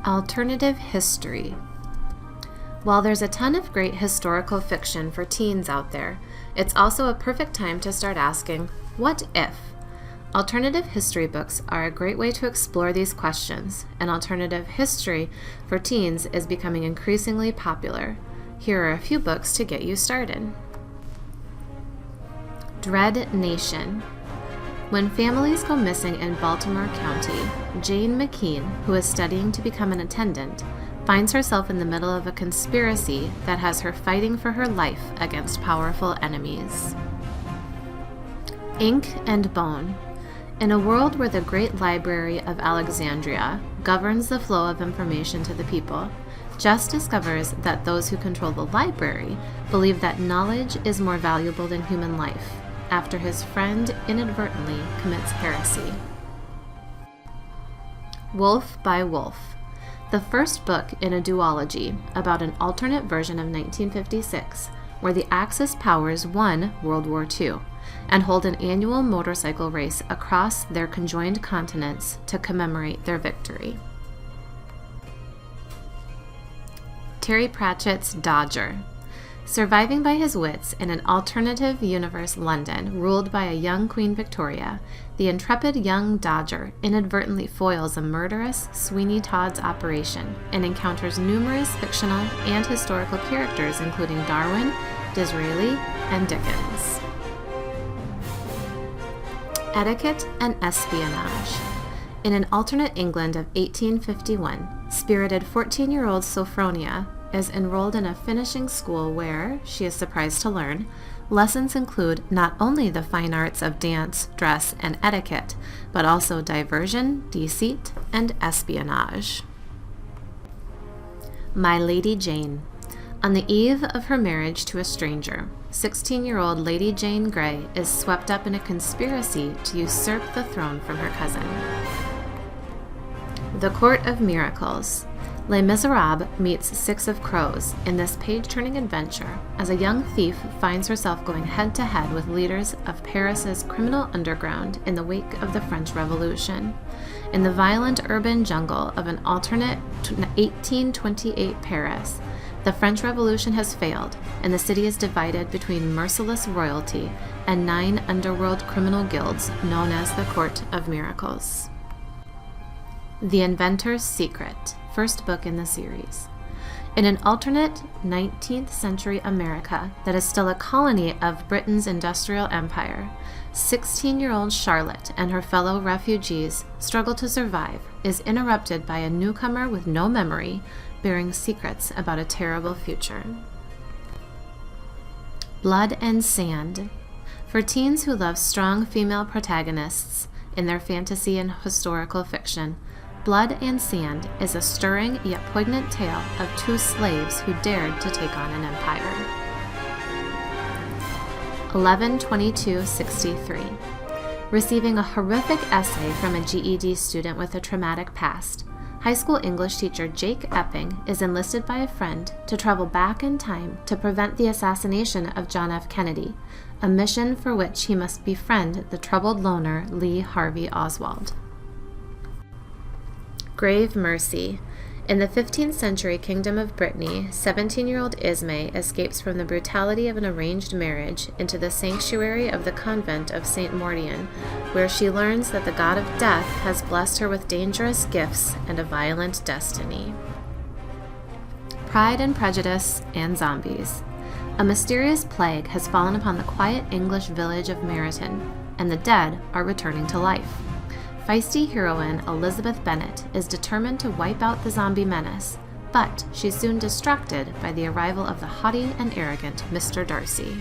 Alternative history. While there's a ton of great historical fiction for teens out there, it's also a perfect time to start asking, what if? Alternative history books are a great way to explore these questions, and alternative history for teens is becoming increasingly popular. Here are a few books to get you started. Dread Nation. When families go missing in Baltimore County, Jane McKean, who is studying to become an attendant, finds herself in the middle of a conspiracy that has her fighting for her life against powerful enemies. Ink and Bone. In a world where the Great Library of Alexandria governs the flow of information to the people, Jess discovers that those who control the library believe that knowledge is more valuable than human life, after his friend inadvertently commits heresy. Wolf by Wolf. The first book in a duology about an alternate version of 1956, where the Axis powers won World War II and hold an annual motorcycle race across their conjoined continents to commemorate their victory. Terry Pratchett's Dodger. Surviving by his wits in an alternative universe London ruled by a young Queen Victoria, the intrepid young Dodger inadvertently foils a murderous Sweeney Todd's operation and encounters numerous fictional and historical characters including Darwin, Disraeli, and Dickens. Etiquette and Espionage. In an alternate England of 1851, spirited 14-year-old Sophronia is enrolled in a finishing school where, she is surprised to learn, lessons include not only the fine arts of dance, dress, and etiquette, but also diversion, deceit, and espionage. My Lady Jane. On the eve of her marriage to a stranger, 16-year-old Lady Jane Grey is swept up in a conspiracy to usurp the throne from her cousin. The Court of Miracles. Les Miserables meets Six of Crows in this page-turning adventure as a young thief finds herself going head-to-head with leaders of Paris's criminal underground in the wake of the French Revolution. In the violent urban jungle of an alternate 1828 Paris, the French Revolution has failed, and the city is divided between merciless royalty and 9 underworld criminal guilds known as the Court of Miracles. The Inventor's Secret. First book in the series. In an alternate 19th century America that is still a colony of Britain's industrial empire, 16-year-old Charlotte and her fellow refugees struggle to survive, is interrupted by a newcomer with no memory, bearing secrets about a terrible future. Blood and Sand. For teens who love strong female protagonists in their fantasy and historical fiction, Blood and Sand is a stirring yet poignant tale of 2 slaves who dared to take on an empire. 11/22/63. Receiving a horrific essay from a GED student with a traumatic past, high school English teacher Jake Epping is enlisted by a friend to travel back in time to prevent the assassination of John F. Kennedy, a mission for which he must befriend the troubled loner Lee Harvey Oswald. Grave Mercy. In the 15th century Kingdom of Brittany, 17-year-old Ismay escapes from the brutality of an arranged marriage into the sanctuary of the convent of St. Mordian, where she learns that the god of death has blessed her with dangerous gifts and a violent destiny. Pride and Prejudice and Zombies. A mysterious plague has fallen upon the quiet English village of Meryton, and the dead are returning to life. Feisty heroine Elizabeth Bennet is determined to wipe out the zombie menace, but she's soon distracted by the arrival of the haughty and arrogant Mr. Darcy.